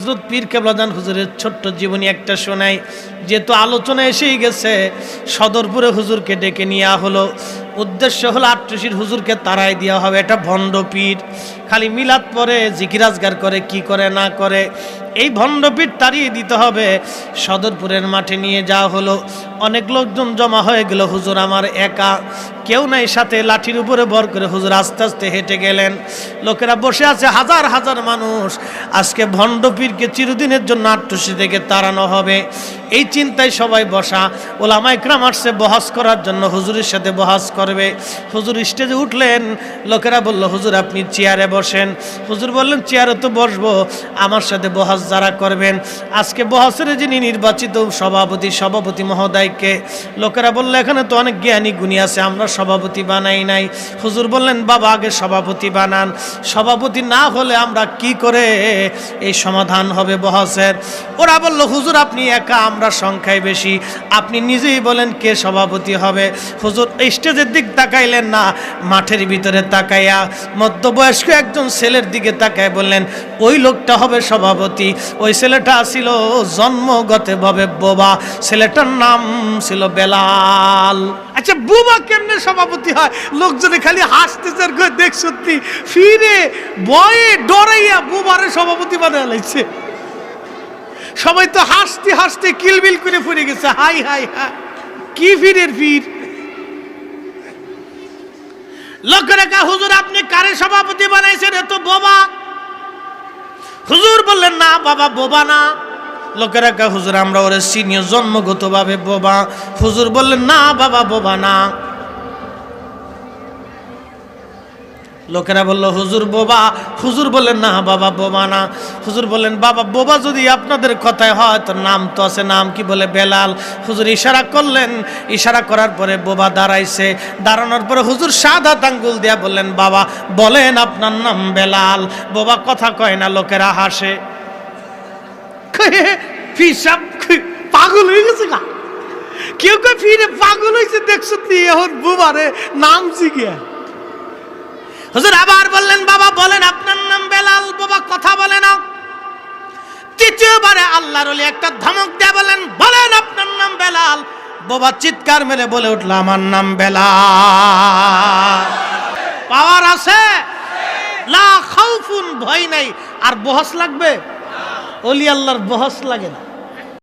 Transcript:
হযরত পীর কেবলাদান হুজুরের ছোট্ট জীবনী একটা শোনাই। যেহেতু আলোচনা এসেই গেছে, সদরপুরে হুজুরকে ডেকে নেওয়া হলো। উদ্দেশ্য হলো আট্টুসির হুজুরকে তাড়াই দেওয়া হবে। এটা ভণ্ড পীর, খালি মিলাদ পরে জিকির আজগার করে, কি করে না করে, এই ভণ্ড পীর তাড়িয়ে দিতে হবে। সদরপুরের মাঠে নিয়ে যাওয়া হলো। অনেক লোকজন জমা হয়ে গেল। হুজুর আমার একা, কেউ নাই সাথে। লাঠির উপরে ভর করে হুজুর আস্তে আস্তে হেঁটে গেলেন। লোকেরা বসে আছে, হাজার হাজার মানুষ। আজকে ভণ্ড পীরকে চিরদিনের জন্য আট্টুসি থেকে তাড়ানো হবে, এই চিন্তায় সবাই বসা। ওলামা ইকরাম আসছে বহাস করার জন্য, হুজুরের সাথে বহাস করবে। হুজুর স্টেজে উঠলেন। লোকেরা বলল, হুজুর আপনি চেয়ারে বসেন। হুজুর বললেন, চেয়ারে তো বসবো, আমার সাথে বহাস যারা করবেন। আজকে বহাসের যিনি নির্বাচিত সভাপতি মহোদয়কে। লোকেরা বলল, এখানে তো অনেক জ্ঞানী গুণী আছে, আমরা সভাপতি বানাই নাই। হুজুর বললেন, বাবা আগে সভাপতি বানান, সভাপতি না হলে আমরা কি করে এই সমাধান হবে বহাসের। ওরা বলল, হুজুর আপনি একা, আমরা সংখ্যায় বেশি, আপনি নিজেই বলেন কে সভাপতি হবে। হুজুর স্টেজের দিক তাকাইলেন না, মাঠের ভিতরে তাকাইয়া মধ্যবয়স্ক একজন ছেলের দিকে তাকায় বললেন, ওই লোকটা হবে সভাপতি। ওই ছেলেটা ছিল জন্মগতভাবে বোবা, ছেলেটার নাম ছিল বেলাল। আচ্ছা, বোবা কেমনে সভাপতি হয়? লোকজনে খালি হাসতেছে, দেখ সত্যি ফিরে ভয়ে ডরাইয়া বোবারে সভাপতি বানায় লাগছে। সবাই তো হাসতে হাসতে কিলবিল করে পড়ে গেছে। হাই হাই হাই, কি ফিরের ফির। লোকেরা কা, হুজুর আপনি কারে সভাপতি বানাইছেন? এত বোবা। হুজুর বললেন, না বাবা বোবা না। লোকেরা কা, হুজুর আমরা ওরে সিনিয়র, জন্মগতভাবে বোবা। হুজুর বললেন, না বাবা বোবা না। লোকেরা বলল, হুজুর বোবা। হুজুর বললেন, না বাবা বোবা না। হুজুর বললেন, বাবা বোবা যদি আপনাদের কথায় হয় তো নাম তো আছে, নাম কি? বলে বেলাল। হুজুর ইশারা করলেন, ইশারা করার পরে বোবা দাঁড়াইছে। দাঁড়ানোর পরে হুজুর শাহাদাত আঙ্গুল দিয়া বললেন, বাবা বলেন আপনার নাম বেলাল। বোবা কথা কয় না। লোকেরা হাসে। ফিসাব পাগল হয়ে গেছে গা। কেউ কেউ ফিরে পাগল হয়েছে, দেখছো এখন বোবারে নাম শিখিয়া। হুজুর আবার বললেন, বাবা বলেন আপনার নাম বেলাল। বাবা কথা বলে না। তৃতীয়বারে আল্লাহর ওলি একটা ধমক দিয়ে বলেন, বলেন আপনার নাম বেলাল। বাবা চিৎকার মেরে বলে উঠল, আমার নাম বেলাল। পাওয়ার আছে, লা খাউফুন, ভয় নাই। আর বহস লাগবে? ওলি আল্লাহর বহস লাগে না।